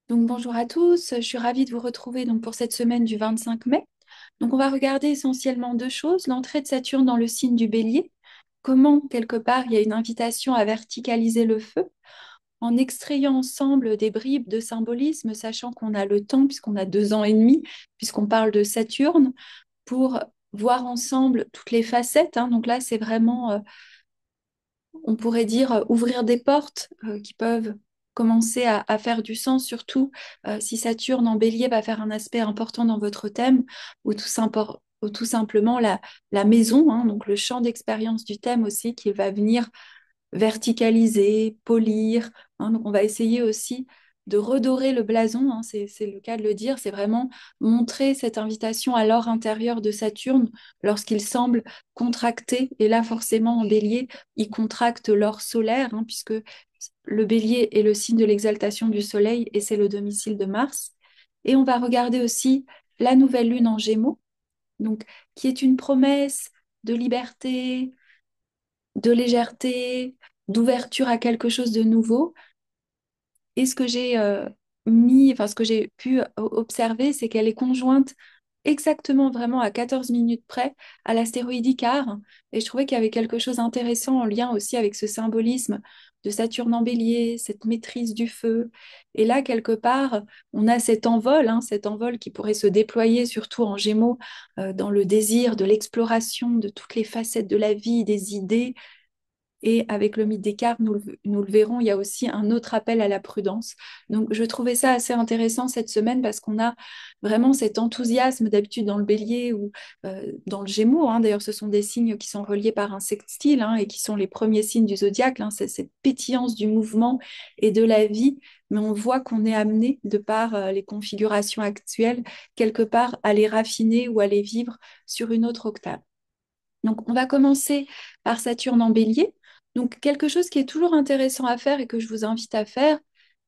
Donc bonjour à tous, je suis ravie de vous retrouver pour cette semaine du 25 mai. Donc on va regarder essentiellement deux choses, l'entrée de Saturne dans le signe du Bélier, comment quelque part il y a une invitation à verticaliser le feu, en extrayant ensemble des bribes de symbolisme, sachant qu'on a le temps, puisqu'on a 2 ans et demi, puisqu'on parle de Saturne, pour voir ensemble toutes les facettes, hein. Donc là c'est vraiment on pourrait dire, ouvrir des portes qui peuvent commencer à faire du sens, surtout si Saturne en bélier va faire un aspect important dans votre thème, ou tout simplement la maison, hein, donc le champ d'expérience du thème aussi, qui va venir verticaliser, polir, hein. Donc on va essayer aussi de redorer le blason, hein, c'est le cas de le dire, c'est vraiment montrer cette invitation à l'or intérieur de Saturne lorsqu'il semble contracté. Et là, forcément, en bélier, il contracte l'or solaire, hein, puisque le bélier est le signe de l'exaltation du soleil et c'est le domicile de Mars. Et on va regarder aussi la nouvelle lune en Gémeaux, donc qui est une promesse de liberté, de légèreté, d'ouverture à quelque chose de nouveau. Et ce que j'ai ce que j'ai pu observer, c'est qu'elle est conjointe exactement vraiment à 14 minutes près à l'astéroïde Icare. Et je trouvais qu'il y avait quelque chose d'intéressant en lien aussi avec ce symbolisme de Saturne en bélier, cette maîtrise du feu. Et là, quelque part, on a cet envol qui pourrait se déployer surtout en Gémeaux, dans le désir de l'exploration de toutes les facettes de la vie, des idées, et avec le mythe des cartes, nous le verrons, il y a aussi un autre appel à la prudence. Donc, je trouvais ça assez intéressant cette semaine parce qu'on a vraiment cet enthousiasme d'habitude dans le bélier ou dans le gémeaux, hein. D'ailleurs, ce sont des signes qui sont reliés par un sextile, hein, et qui sont les premiers signes du zodiaque, hein. C'est cette pétillance du mouvement et de la vie. Mais on voit qu'on est amené, de par les configurations actuelles, quelque part à les raffiner ou à les vivre sur une autre octave. Donc, on va commencer par Saturne en bélier. Donc, quelque chose qui est toujours intéressant à faire et que je vous invite à faire,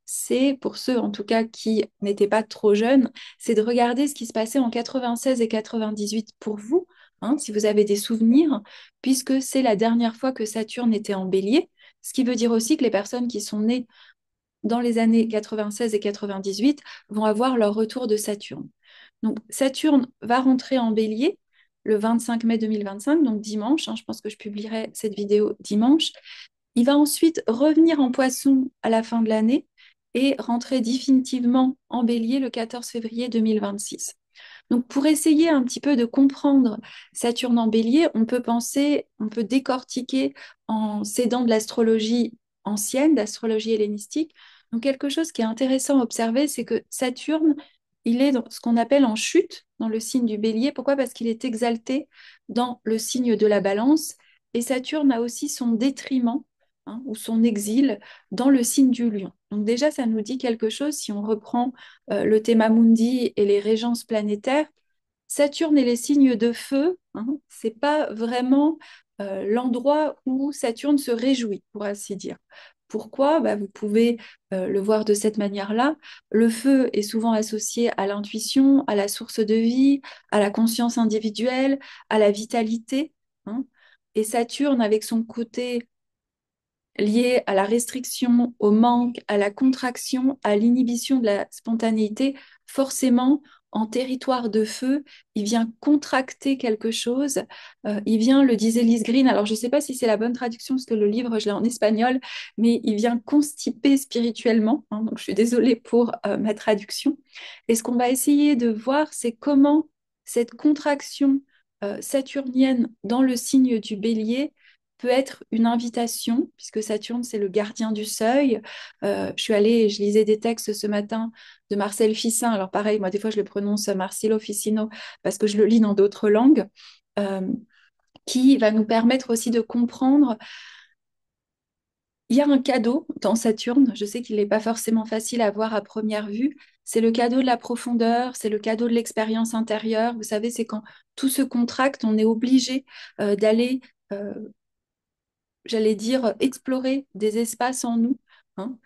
c'est, pour ceux en tout cas qui n'étaient pas trop jeunes, c'est de regarder ce qui se passait en 96 et 98 pour vous, hein, si vous avez des souvenirs, puisque c'est la dernière fois que Saturne était en bélier, ce qui veut dire aussi que les personnes qui sont nées dans les années 96 et 98 vont avoir leur retour de Saturne. Donc Saturne va rentrer en bélier le 25 mai 2025, donc dimanche, hein, je pense que je publierai cette vidéo dimanche. Il va ensuite revenir en poisson à la fin de l'année et rentrer définitivement en bélier le 14 février 2026. Donc pour essayer un petit peu de comprendre Saturne en bélier, on peut penser, on peut décortiquer en s'aidant de l'astrologie ancienne, d'astrologie hellénistique. Donc quelque chose qui est intéressant à observer, c'est que Saturne, il est dans ce qu'on appelle en chute dans le signe du bélier. Pourquoi? Parce qu'il est exalté dans le signe de la balance. Et Saturne a aussi son détriment, hein, ou son exil dans le signe du lion. Donc déjà, ça nous dit quelque chose si on reprend le Thema Mundi et les régences planétaires. Saturne et les signes de feu, hein, c'est pas vraiment l'endroit où Saturne se réjouit, pour ainsi dire. Pourquoi? Bah, vous pouvez le voir de cette manière-là. Le feu est souvent associé à l'intuition, à la source de vie, à la conscience individuelle, à la vitalité, hein. Et Saturne, avec son côté lié à la restriction, au manque, à la contraction, à l'inhibition de la spontanéité, forcément, en territoire de feu, il vient contracter quelque chose. Il vient, le disait Lise Green, alors je ne sais pas si c'est la bonne traduction, parce que le livre, je l'ai en espagnol, mais il vient constiper spirituellement, hein. Donc je suis désolée pour ma traduction. Et ce qu'on va essayer de voir, c'est comment cette contraction saturnienne dans le signe du bélier peut être une invitation, puisque Saturne, c'est le gardien du seuil. Je suis allée, je lisais des textes ce matin de Marcel Ficin. Alors pareil, moi des fois je le prononce Marcelo Ficino parce que je le lis dans d'autres langues, euh, qui va nous permettre aussi de comprendre. Il y a un cadeau dans Saturne, je sais qu'il n'est pas forcément facile à voir à première vue, c'est le cadeau de la profondeur, c'est le cadeau de l'expérience intérieure. Vous savez, c'est quand tout se contracte, on est obligé d'aller euh, j'allais dire, explorer des espaces en nous, hein.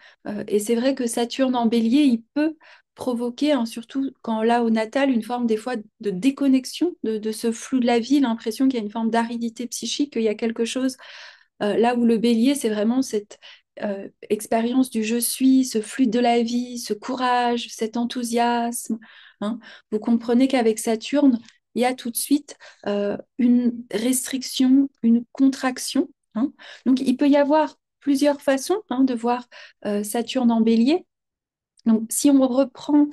Et c'est vrai que Saturne en bélier, il peut provoquer, hein, surtout quand là au natal, une forme des fois de déconnexion de ce flou de la vie, l'impression qu'il y a une forme d'aridité psychique, qu'il y a quelque chose là où le bélier, c'est vraiment expérience du je suis, ce fluide de la vie, ce courage, cet enthousiasme, hein. Vous comprenez qu'avec Saturne, il y a tout de suite une restriction, une contraction, hein. Donc, il peut y avoir plusieurs façons, hein, de voir Saturne en bélier. Donc, si on reprend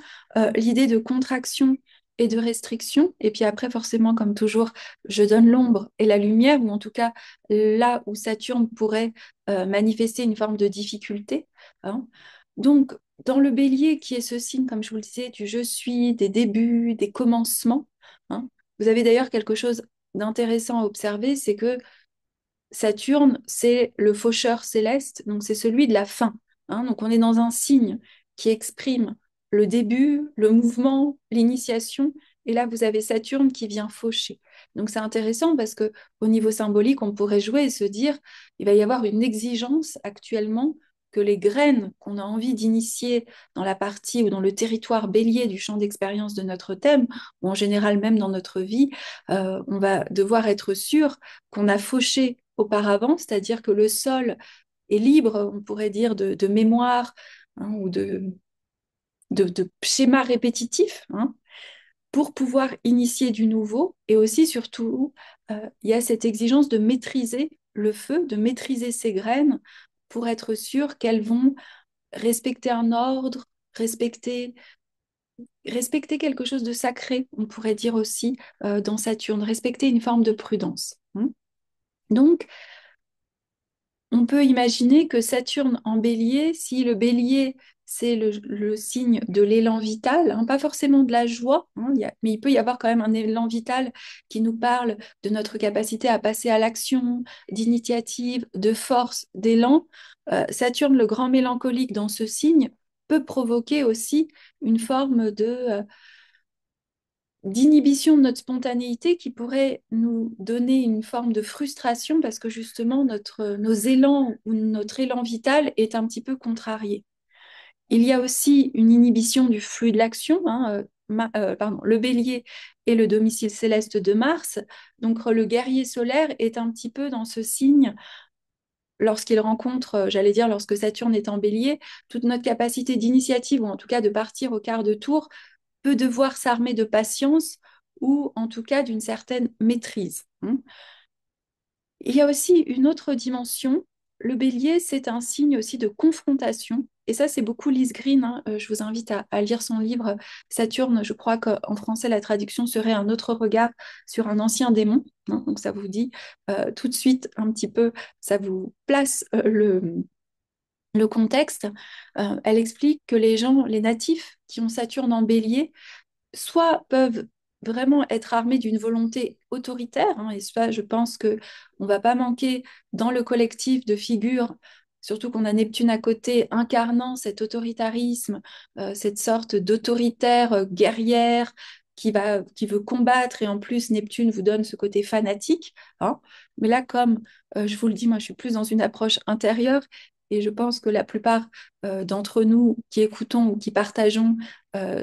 l'idée de contraction et de restriction, et puis après, forcément, comme toujours, je donne l'ombre et la lumière, ou en tout cas là où Saturne pourrait manifester une forme de difficulté, hein. Donc, dans le bélier, qui est ce signe, comme je vous le disais, du je suis, des débuts, des commencements, hein, vous avez d'ailleurs quelque chose d'intéressant à observer, c'est que Saturne, c'est le faucheur céleste, donc c'est celui de la fin, hein. Donc on est dans un signe qui exprime le début, le mouvement, l'initiation. Et là, vous avez Saturne qui vient faucher. Donc c'est intéressant parce que au niveau symbolique, on pourrait jouer et se dire, il va y avoir une exigence actuellement que les graines qu'on a envie d'initier dans la partie ou dans le territoire bélier du champ d'expérience de notre thème, ou en général même dans notre vie, on va devoir être sûr qu'on a fauché auparavant, c'est-à-dire que le sol est libre, on pourrait dire, de mémoire, hein, ou de schémas répétitifs, hein, pour pouvoir initier du nouveau. Et aussi, surtout, il y a cette exigence de maîtriser le feu, de maîtriser ces graines pour être sûr qu'elles vont respecter un ordre, respecter quelque chose de sacré, on pourrait dire aussi dans Saturne, respecter une forme de prudence, hein. Donc, on peut imaginer que Saturne en bélier, si le bélier, c'est le signe de l'élan vital, hein, pas forcément de la joie, hein, mais il peut y avoir quand même un élan vital qui nous parle de notre capacité à passer à l'action, d'initiative, de force, d'élan. Saturne, le grand mélancolique dans ce signe, peut provoquer aussi une forme d'inhibition de notre spontanéité qui pourrait nous donner une forme de frustration parce que justement nos élans ou notre élan vital est un petit peu contrarié. Il y a aussi une inhibition du flux de l'action, hein, pardon, le bélier est le domicile céleste de Mars, donc le guerrier solaire est un petit peu dans ce signe lorsqu'il rencontre, j'allais dire, lorsque Saturne est en bélier, toute notre capacité d'initiative, ou en tout cas de partir au quart de tour, peut devoir s'armer de patience ou en tout cas d'une certaine maîtrise, hein. Il y a aussi une autre dimension. Le bélier, c'est un signe aussi de confrontation. Et ça, c'est beaucoup Lise Green, hein. Je vous invite à lire son livre Saturne. Je crois qu'en français, la traduction serait un autre regard sur un ancien démon, hein. Donc ça vous dit tout de suite un petit peu, ça vous place le contexte. Elle explique que les gens, les natifs qui ont Saturne en bélier, soit peuvent vraiment être armés d'une volonté autoritaire, hein, et ça, je pense que on va pas manquer dans le collectif de figures, surtout qu'on a Neptune à côté, incarnant cet autoritarisme, cette sorte d'autoritaire guerrière qui veut combattre, et en plus Neptune vous donne ce côté fanatique, hein. Mais là, comme je vous le dis, moi je suis plus dans une approche intérieure, et je pense que la plupart d'entre nous qui écoutons ou qui partageons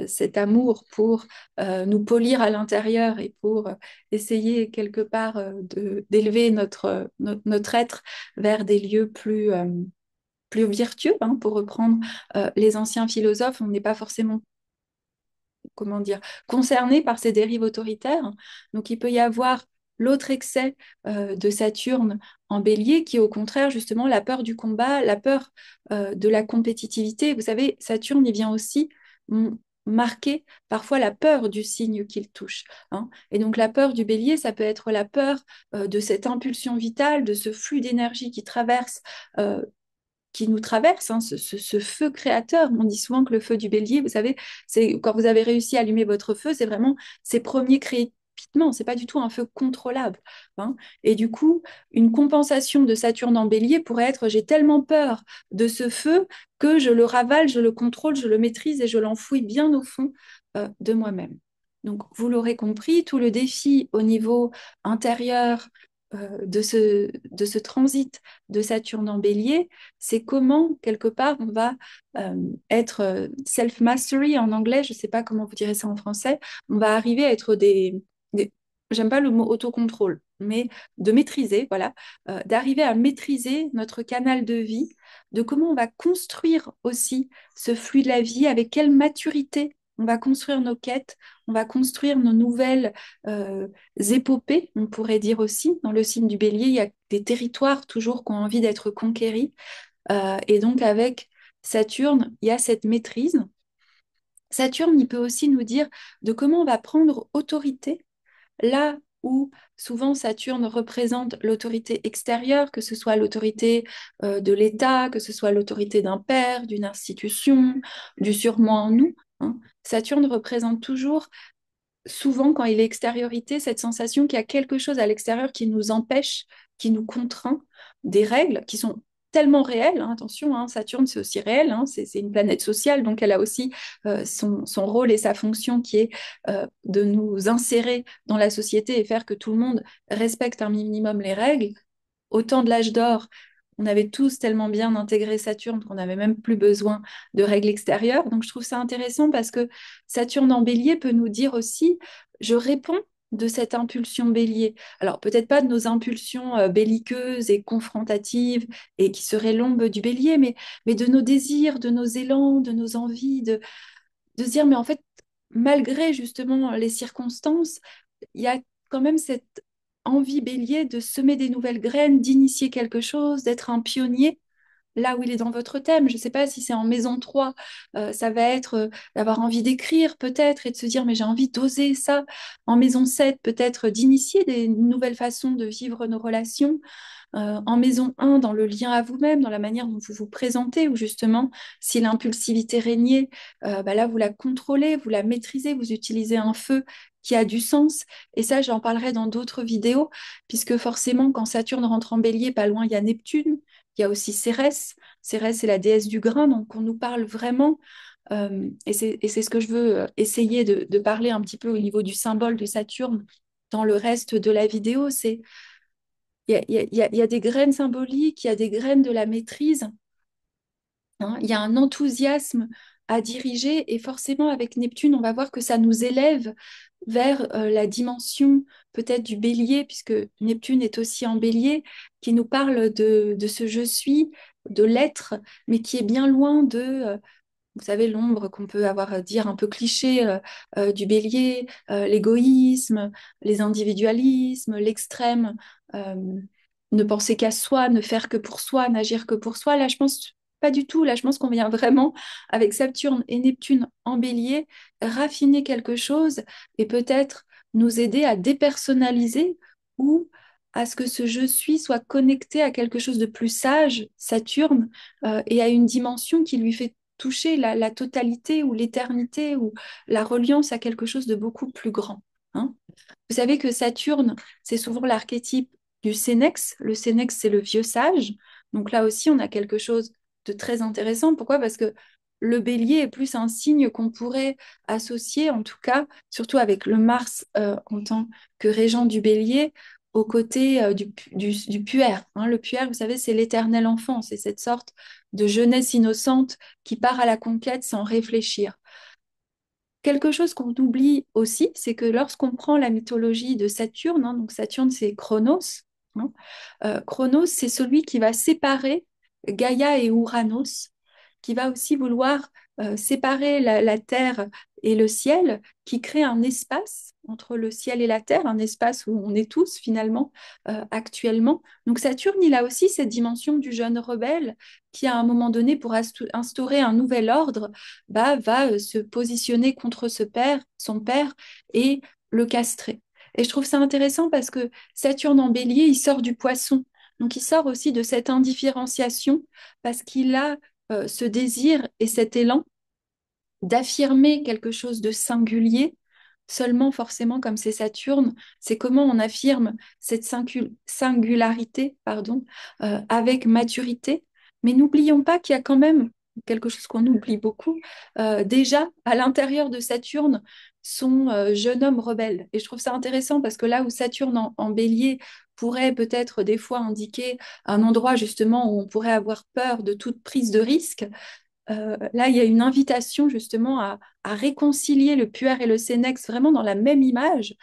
cet amour pour nous polir à l'intérieur et pour essayer quelque part d'élever notre être vers des lieux plus vertueux, hein, pour reprendre les anciens philosophes. On n'est pas forcément, comment dire, concerné par ces dérives autoritaires. Donc il peut y avoir l'autre excès de Saturne en bélier qui est au contraire justement la peur du combat, la peur de la compétitivité. Vous savez, Saturne, il vient aussi marquer parfois la peur du signe qu'il touche, hein. Et donc la peur du bélier, ça peut être la peur de cette impulsion vitale, de ce flux d'énergie euh, qui nous traverse, hein, ce feu créateur. On dit souvent que le feu du bélier, vous savez, c'est quand vous avez réussi à allumer votre feu, c'est vraiment ses premiers crépitements, c'est pas du tout un feu contrôlable, hein. Et du coup, une compensation de Saturne en bélier pourrait être j'ai tellement peur de ce feu que je le ravale, je le contrôle, je le maîtrise et je l'enfouis bien au fond de moi-même. Donc, vous l'aurez compris, tout le défi au niveau intérieur de ce transit de Saturne en bélier, c'est comment, quelque part, on va être self-mastery en anglais, je ne sais pas comment vous direz ça en français, on va arriver à être j'aime pas le mot autocontrôle, mais de maîtriser, voilà, d'arriver à maîtriser notre canal de vie, de comment on va construire aussi ce flux de la vie, avec quelle maturité on va construire nos quêtes, on va construire nos nouvelles épopées, on pourrait dire aussi. Dans le signe du bélier, il y a des territoires toujours qui ont envie d'être conquéris. Et donc avec Saturne, il y a cette maîtrise. Saturne, il peut aussi nous dire de comment on va prendre autorité là où souvent Saturne représente l'autorité extérieure, que ce soit l'autorité de l'État, que ce soit l'autorité d'un père, d'une institution, du surmoi en nous, hein. Saturne représente toujours, souvent quand il est extériorité, cette sensation qu'il y a quelque chose à l'extérieur qui nous empêche, qui nous contraint, des règles qui sont tellement réelles, hein, attention, hein, Saturne c'est aussi réel, hein, c'est une planète sociale, donc elle a aussi son rôle et sa fonction qui est de nous insérer dans la société et faire que tout le monde respecte un minimum les règles. Au temps de l'âge d'or, on avait tous tellement bien intégré Saturne qu'on n'avait même plus besoin de règles extérieures. Donc je trouve ça intéressant parce que Saturne en bélier peut nous dire aussi, je réponds de cette impulsion bélier. Alors peut-être pas de nos impulsions belliqueuses et confrontatives et qui seraient l'ombre du bélier, mais de nos désirs, de nos élans, de nos envies, de se dire, mais en fait, malgré justement les circonstances, il y a quand même cette envie bélier de semer des nouvelles graines, d'initier quelque chose, d'être un pionnier là où il est dans votre thème. Je ne sais pas si c'est en maison 3, ça va être d'avoir envie d'écrire peut-être et de se dire mais j'ai envie d'oser ça. En maison 7, peut-être d'initier des nouvelles façons de vivre nos relations. En maison 1, dans le lien à vous-même, dans la manière dont vous vous présentez, où justement, si l'impulsivité régnait, bah là, vous la contrôlez, vous la maîtrisez, vous utilisez un feu qui a du sens. Et ça, j'en parlerai dans d'autres vidéos, puisque forcément, quand Saturne rentre en bélier, pas loin, il y a Neptune, il y a aussi Cérès. Cérès, c'est la déesse du grain, donc on nous parle vraiment, et c'est ce que je veux essayer de parler un petit peu au niveau du symbole de Saturne dans le reste de la vidéo, c'est il y a des graines symboliques, il y a des graines de la maîtrise, hein. Il y a un enthousiasme à diriger et forcément avec Neptune, on va voir que ça nous élève vers la dimension peut-être du bélier, puisque Neptune est aussi en bélier, qui nous parle de ce je suis, de l'être, mais qui est bien loin de, vous savez, l'ombre qu'on peut avoir à dire un peu cliché du bélier, l'égoïsme, les individualismes, l'extrême, euh, ne penser qu'à soi, ne faire que pour soi, n'agir que pour soi. Là, je pense pas du tout. Là, je pense qu'on vient vraiment, avec Saturne et Neptune en bélier, raffiner quelque chose et peut-être nous aider à dépersonnaliser ou à ce que ce je suis soit connecté à quelque chose de plus sage, Saturne, et à une dimension qui lui fait toucher la totalité ou l'éternité ou la reliance à quelque chose de beaucoup plus grand, hein. Vous savez que Saturne, c'est souvent l'archétype du sénex. Le sénex, c'est le vieux sage. Donc là aussi, on a quelque chose de très intéressant. Pourquoi? Parce que le bélier est plus un signe qu'on pourrait associer, en tout cas, surtout avec le Mars en tant que régent du bélier, au côté du puère, hein. Le puère, vous savez, c'est l'éternel enfant. C'est cette sorte de jeunesse innocente qui part à la conquête sans réfléchir. Quelque chose qu'on oublie aussi, c'est que lorsqu'on prend la mythologie de Saturne, hein, donc Saturne c'est Chronos, hein, Chronos c'est celui qui va séparer Gaïa et Ouranos, qui va aussi vouloir séparer la terre et le ciel, qui crée un espace entre le ciel et la terre, un espace où on est tous finalement actuellement. Donc Saturne, il a aussi cette dimension du jeune rebelle qui, à un moment donné, pour instaurer un nouvel ordre, bah, va se positionner contre son père, et le castrer. Et je trouve ça intéressant parce que Saturne en bélier, il sort du poisson. Donc il sort aussi de cette indifférenciation parce qu'il a ce désir et cet élan d'affirmer quelque chose de singulier. Seulement, forcément, comme c'est Saturne, c'est comment on affirme cette singularité, pardon, avec maturité. Mais n'oublions pas qu'il y a quand même quelque chose qu'on oublie beaucoup. Déjà, à l'intérieur de Saturne, son jeune homme rebelle. Et je trouve ça intéressant parce que là où Saturne en bélier pourrait peut-être des fois indiquer un endroit justement où on pourrait avoir peur de toute prise de risque, là, il y a une invitation justement à réconcilier le puère et le sénex vraiment dans la même image,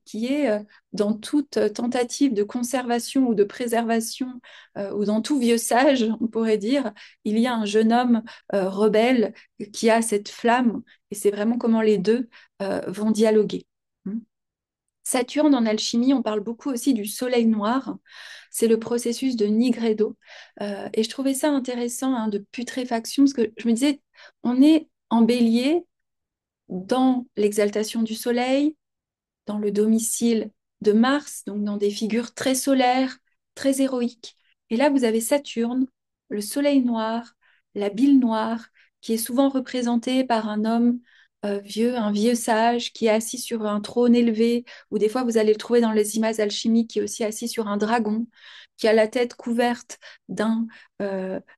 qui est dans toute tentative de conservation ou de préservation, ou dans tout vieux sage, on pourrait dire, il y a un jeune homme rebelle qui a cette flamme, et c'est vraiment comment les deux vont dialoguer. Saturne en alchimie, on parle beaucoup aussi du soleil noir. C'est le processus de nigredo. Et je trouvais ça intéressant, hein, de putréfaction, parce que je me disais, on est en bélier dans l'exaltation du soleil, dans le domicile de Mars, donc dans des figures très solaires, très héroïques. Et là, vous avez Saturne, le soleil noir, la bile noire, qui est souvent représentée par un homme vieux, un vieux sage qui est assis sur un trône élevé, ou des fois vous allez le trouver dans les images alchimiques, qui est aussi assis sur un dragon, qui a la tête couverte d'un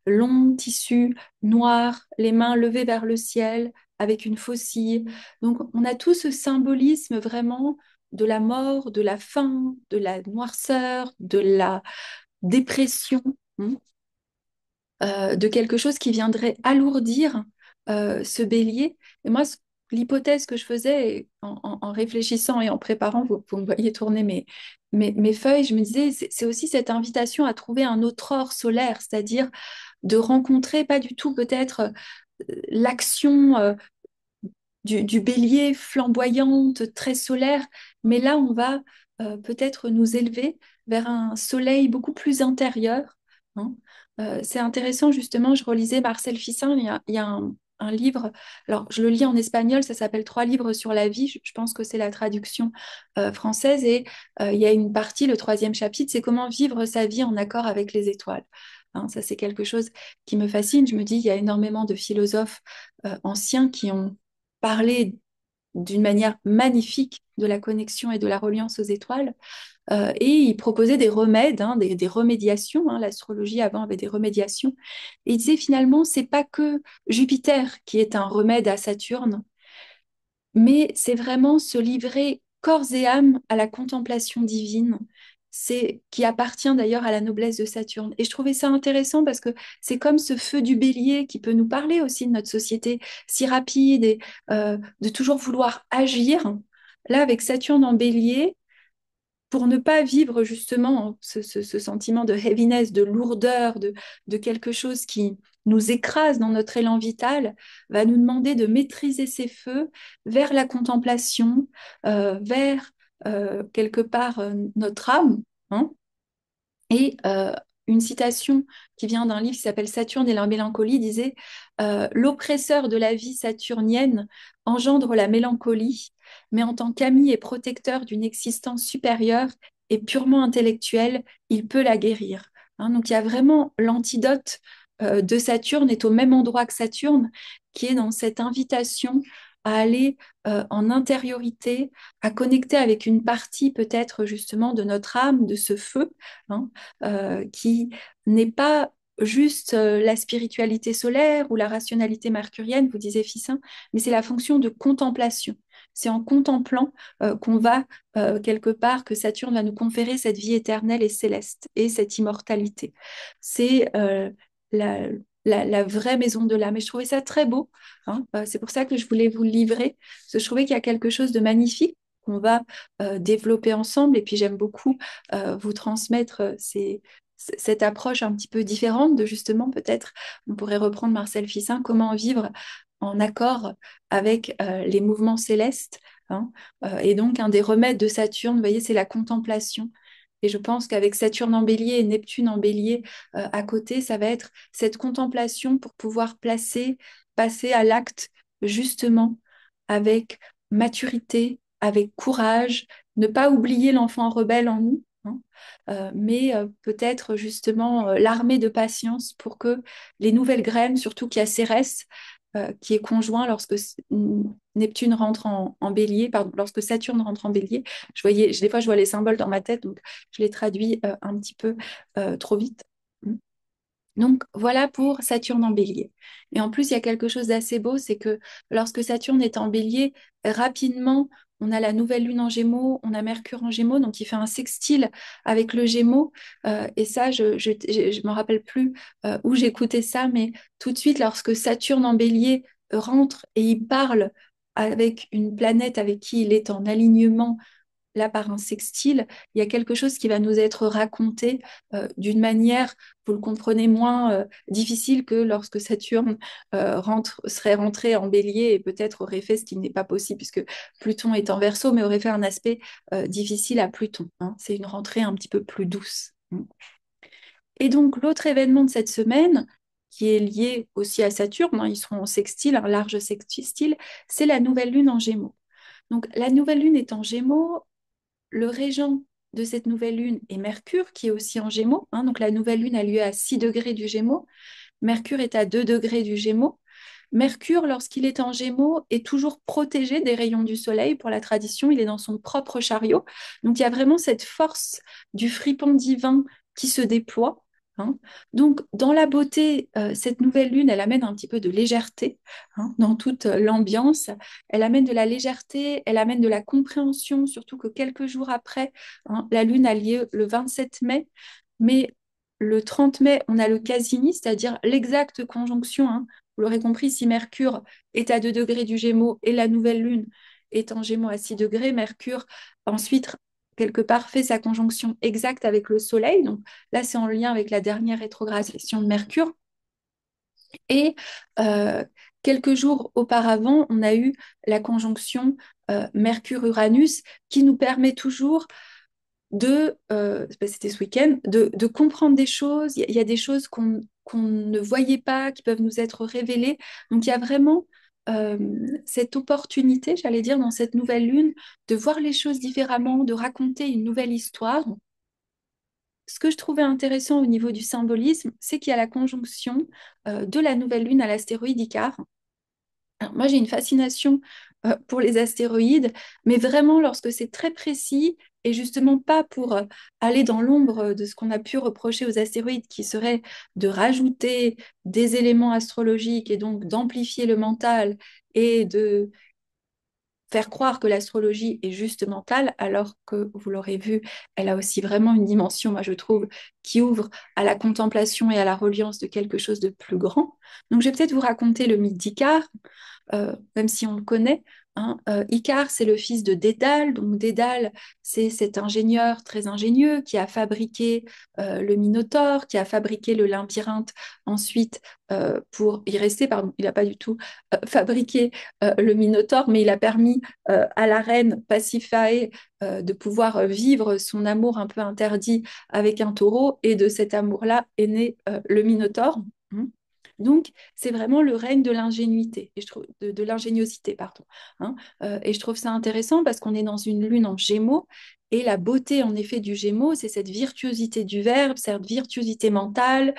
long tissu noir, les mains levées vers le ciel, avec une faucille. Donc on a tout ce symbolisme vraiment de la mort, de la faim, de la noirceur, de la dépression, hein, de quelque chose qui viendrait alourdir ce bélier. Et moi, l'hypothèse que je faisais en réfléchissant et en préparant, vous me voyez tourner mes feuilles, je me disais, c'est aussi cette invitation à trouver un autre or solaire, c'est-à-dire de rencontrer pas du tout peut-être l'action du bélier flamboyante, très solaire, mais là, on va peut-être nous élever vers un soleil beaucoup plus intérieur, hein. C'est intéressant, justement, je relisais Marcel Fissin, il y a un livre, alors je le lis en espagnol, ça s'appelle Trois livres sur la vie, je pense que c'est la traduction française, et il y a une partie, le troisième chapitre, c'est comment vivre sa vie en accord avec les étoiles. Hein, ça, c'est quelque chose qui me fascine. Je me dis, il y a énormément de philosophes anciens qui ont parler d'une manière magnifique de la connexion et de la reliance aux étoiles. Et il proposait des remèdes, hein, des remédiations. Hein, l'astrologie avant avait des remédiations. Et il disait finalement, c'est pas que Jupiter qui est un remède à Saturne, mais c'est vraiment se livrer corps et âme à la contemplation divine. C'est qui appartient d'ailleurs à la noblesse de Saturne. Et je trouvais ça intéressant parce que c'est comme ce feu du bélier qui peut nous parler aussi de notre société si rapide et de toujours vouloir agir. Là, avec Saturne en bélier, pour ne pas vivre justement ce sentiment de heaviness, de lourdeur, de quelque chose qui nous écrase dans notre élan vital, va nous demander de maîtriser ces feux vers la contemplation, vers quelque part notre âme, hein. Et une citation qui vient d'un livre qui s'appelle Saturne et la mélancolie disait l'oppresseur de la vie saturnienne engendre la mélancolie, mais en tant qu'ami et protecteur d'une existence supérieure et purement intellectuelle, il peut la guérir. Hein, donc il y a vraiment l'antidote de Saturne est au même endroit que Saturne, qui est dans cette invitation à aller en intériorité, à connecter avec une partie peut-être justement de notre âme, de ce feu, hein, qui n'est pas juste la spiritualité solaire ou la rationalité mercurienne, vous disiez Ficin, mais c'est la fonction de contemplation. C'est en contemplant qu'on va quelque part, que Saturne va nous conférer cette vie éternelle et céleste et cette immortalité. C'est la, la vraie maison de l'âme. Et je trouvais ça très beau, hein. C'est pour ça que je voulais vous le livrer, parce que je trouvais qu'il y a quelque chose de magnifique qu'on va développer ensemble. Et puis j'aime beaucoup vous transmettre cette approche un petit peu différente de justement peut-être, on pourrait reprendre Marcel Fissin, comment vivre en accord avec les mouvements célestes, hein. Et donc un des remèdes de Saturne, vous voyez, c'est la contemplation. Et je pense qu'avec Saturne en bélier et Neptune en bélier à côté, ça va être cette contemplation pour pouvoir passer à l'acte justement avec maturité, avec courage, ne pas oublier l'enfant rebelle en nous, hein, mais peut-être justement l'armée de patience pour que les nouvelles graines, surtout qu'il y a Cérès, qui est conjoint lorsque Neptune rentre en bélier, pardon, lorsque Saturne rentre en bélier. Des fois, je vois les symboles dans ma tête, donc je les traduis un petit peu trop vite. Donc voilà pour Saturne en Bélier. Et en plus, il y a quelque chose d'assez beau, c'est que lorsque Saturne est en Bélier, rapidement, on a la nouvelle lune en Gémeaux, on a Mercure en Gémeaux, donc il fait un sextile avec le Gémeaux. Et ça, je me rappelle plus où j'écoutais ça, mais tout de suite, lorsque Saturne en Bélier rentre et il parle avec une planète avec qui il est en alignement là par un sextile, il y a quelque chose qui va nous être raconté d'une manière, vous le comprenez, moins difficile que lorsque Saturne serait rentré en Bélier et peut-être aurait fait ce qui n'est pas possible puisque Pluton est en Verseau, mais aurait fait un aspect difficile à Pluton, hein. C'est une rentrée un petit peu plus douce. Et donc l'autre événement de cette semaine, qui est lié aussi à Saturne, hein, ils seront en sextile, un large sextile, c'est la nouvelle lune en Gémeaux. Donc la nouvelle lune est en Gémeaux, le régent de cette nouvelle lune est Mercure, qui est aussi en Gémeaux, hein. Donc la nouvelle lune a lieu à 6 degrés du Gémeaux. Mercure est à 2 degrés du Gémeaux. Mercure, lorsqu'il est en Gémeaux, est toujours protégé des rayons du Soleil. Pour la tradition, il est dans son propre chariot. Donc il y a vraiment cette force du fripon divin qui se déploie, hein. Donc dans la beauté, cette nouvelle lune, elle amène un petit peu de légèreté, hein, dans toute l'ambiance. Elle amène de la légèreté, elle amène de la compréhension, surtout que quelques jours après, hein, la lune a lieu le 27 mai, mais le 30 mai, on a le Casini, c'est-à-dire l'exacte conjonction, hein. Vous l'aurez compris, si Mercure est à 2 degrés du Gémeaux et la nouvelle lune est en Gémeaux à 6 degrés, Mercure ensuite, quelque part, fait sa conjonction exacte avec le Soleil. Donc là, c'est en lien avec la dernière rétrogradation de Mercure. Et euh, quelques jours auparavant, on a eu la conjonction Mercure-Uranus qui nous permet toujours c'était ce week-end, de comprendre des choses. Il y a des choses qu'on ne voyait pas, qui peuvent nous être révélées. Donc il y a vraiment euh, cette opportunité, j'allais dire, dans cette nouvelle lune, de voir les choses différemment, de raconter une nouvelle histoire. Ce que je trouvais intéressant au niveau du symbolisme, c'est qu'il y a la conjonction de la nouvelle lune à l'astéroïde Icare. Alors, moi, j'ai une fascination pour les astéroïdes, mais vraiment lorsque c'est très précis et justement pas pour aller dans l'ombre de ce qu'on a pu reprocher aux astéroïdes, qui serait de rajouter des éléments astrologiques et donc d'amplifier le mental et de faire croire que l'astrologie est juste mentale, alors que, vous l'aurez vu, elle a aussi vraiment une dimension, moi je trouve, qui ouvre à la contemplation et à la reliance de quelque chose de plus grand. Donc je vais peut-être vous raconter le mythe d'Icare, même si on le connaît, hein. Icare, c'est le fils de Dédale. Donc Dédale, c'est cet ingénieur très ingénieux qui a fabriqué le Minotaure, qui a fabriqué le labyrinthe ensuite pour y rester. Pardon, il n'a pas du tout fabriqué le Minotaure, mais il a permis à la reine Pasiphae de pouvoir vivre son amour un peu interdit avec un taureau, et de cet amour-là est né le Minotaure. Donc, c'est vraiment le règne de l'ingénuité, et je trouve, de l'ingéniosité, pardon, hein. Et je trouve ça intéressant parce qu'on est dans une lune en Gémeaux, et la beauté, en effet, du Gémeaux, c'est cette virtuosité du verbe, cette virtuosité mentale,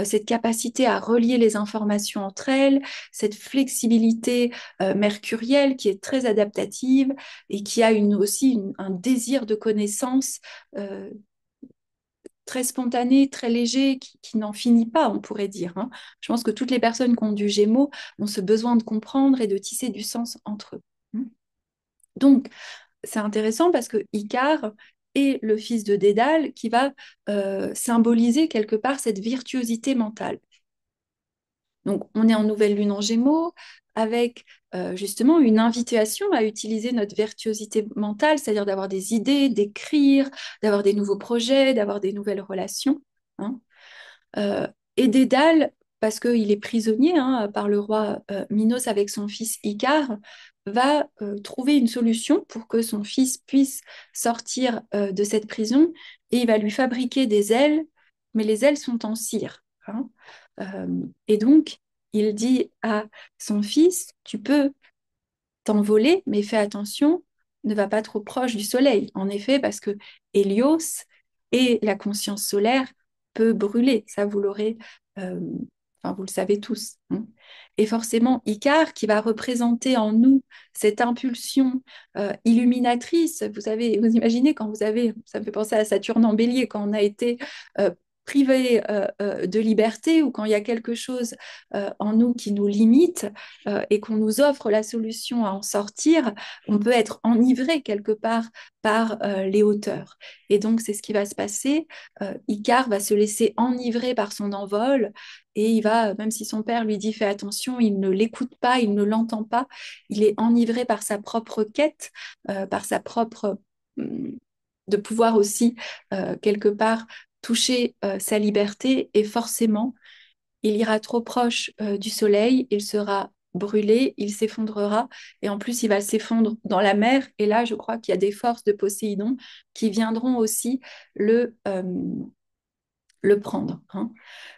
cette capacité à relier les informations entre elles, cette flexibilité mercurielle qui est très adaptative et qui a aussi un désir de connaissance très spontané, très léger, qui n'en finit pas, on pourrait dire, hein. Je pense que toutes les personnes qui ont du Gémeaux ont ce besoin de comprendre et de tisser du sens entre eux. Donc, c'est intéressant parce que Icare est le fils de Dédale qui va symboliser quelque part cette virtuosité mentale. Donc, on est en nouvelle lune en Gémeaux avec justement une invitation à utiliser notre virtuosité mentale, c'est-à-dire d'avoir des idées, d'écrire, d'avoir des nouveaux projets, d'avoir des nouvelles relations, hein. Euh, et Dédale, parce qu'il est prisonnier, hein, par le roi Minos avec son fils Icare, va trouver une solution pour que son fils puisse sortir de cette prison, et il va lui fabriquer des ailes, mais les ailes sont en cire, hein. Euh, et donc, il dit à son fils, tu peux t'envoler, mais fais attention, ne va pas trop proche du soleil. En effet, parce que Hélios et la conscience solaire peut brûler. Ça, vous l'aurez, euh, enfin, vous le savez tous, hein. Et forcément, Icare, qui va représenter en nous cette impulsion illuminatrice. Vous savez, vous imaginez quand vous avez, ça me fait penser à Saturne en Bélier, quand on a été privés de liberté ou quand il y a quelque chose en nous qui nous limite et qu'on nous offre la solution à en sortir, on peut être enivré quelque part par les hauteurs. Et donc, c'est ce qui va se passer. Icare va se laisser enivrer par son envol et il va, même si son père lui dit fais attention, il ne l'écoute pas, il ne l'entend pas, il est enivré par sa propre quête, par sa propre de pouvoir aussi quelque part toucher sa liberté et forcément, il ira trop proche du soleil, il sera brûlé, il s'effondrera et en plus il va s'effondrer dans la mer et là je crois qu'il y a des forces de Poséidon qui viendront aussi le, euh, le prendre, hein.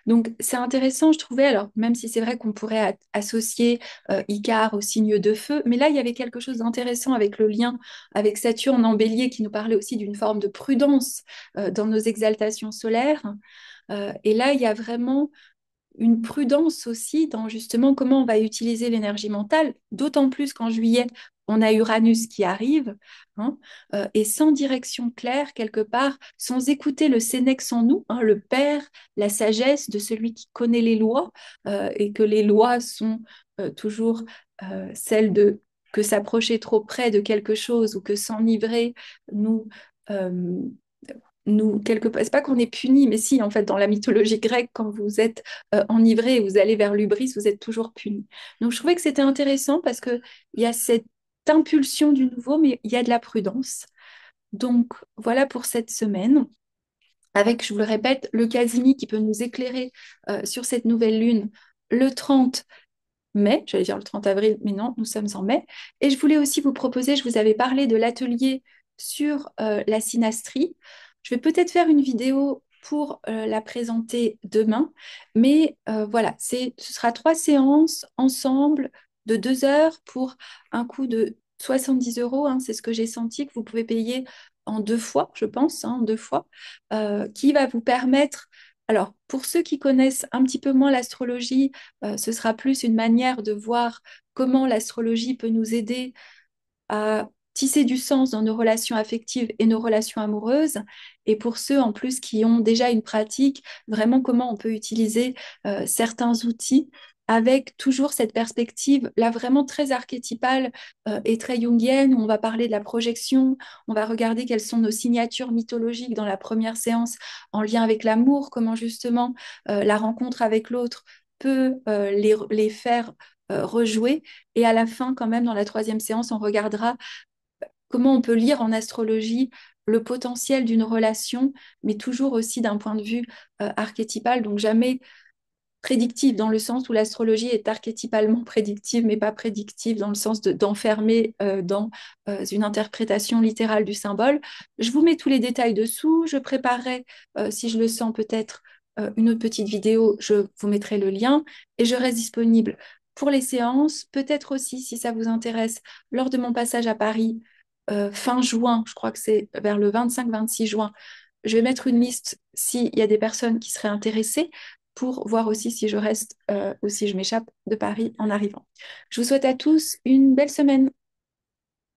Donc c'est intéressant, je trouvais, alors même si c'est vrai qu'on pourrait associer Icare au signe de feu, mais là il y avait quelque chose d'intéressant avec le lien avec Saturne en bélier qui nous parlait aussi d'une forme de prudence dans nos exaltations solaires. Et là il y a vraiment une prudence aussi dans justement comment on va utiliser l'énergie mentale, d'autant plus qu'en juillet, on a Uranus qui arrive, hein, et sans direction claire, quelque part, sans écouter le sénex en nous, hein, le père, la sagesse de celui qui connaît les lois, et que les lois sont toujours celles de que s'approcher trop près de quelque chose ou que s'enivrer nous euh, quelque part, c'est pas qu'on est puni, mais si, en fait, dans la mythologie grecque, quand vous êtes enivré et vous allez vers l'ubris, vous êtes toujours puni. Donc, je trouvais que c'était intéressant parce que il y a cette impulsion du nouveau, mais il y a de la prudence. Donc, voilà pour cette semaine. Avec, je vous le répète, le Casimi qui peut nous éclairer sur cette nouvelle lune le 30 mai, j'allais dire le 30 avril, mais non, nous sommes en mai. Et je voulais aussi vous proposer, je vous avais parlé de l'atelier sur la synastrie. Je vais peut-être faire une vidéo pour la présenter demain, mais voilà, ce sera 3 séances ensemble de 2 heures pour un coût de 70 euros, hein, c'est ce que j'ai senti que vous pouvez payer en 2 fois, je pense, hein, en 2 fois, qui va vous permettre, alors pour ceux qui connaissent un petit peu moins l'astrologie, ce sera plus une manière de voir comment l'astrologie peut nous aider à tisser du sens dans nos relations affectives et nos relations amoureuses. Et pour ceux en plus qui ont déjà une pratique, vraiment comment on peut utiliser certains outils avec toujours cette perspective là vraiment très archétypale et très jungienne où on va parler de la projection, on va regarder quelles sont nos signatures mythologiques dans la première séance en lien avec l'amour, comment justement la rencontre avec l'autre peut les faire rejouer. Et à la fin, quand même, dans la troisième séance, on regardera comment on peut lire en astrologie le potentiel d'une relation, mais toujours aussi d'un point de vue archétypal, donc jamais prédictive dans le sens où l'astrologie est archétypalement prédictive, mais pas prédictive dans le sens d'enfermer dans une interprétation littérale du symbole. Je vous mets tous les détails dessous. Je préparerai, si je le sens peut-être, une autre petite vidéo. Je vous mettrai le lien et je reste disponible pour les séances. Peut-être aussi, si ça vous intéresse, lors de mon passage à Paris, fin juin, je crois que c'est vers le 25-26 juin, je vais mettre une liste s'il y a des personnes qui seraient intéressées pour voir aussi si je reste ou si je m'échappe de Paris en arrivant. Je vous souhaite à tous une belle semaine.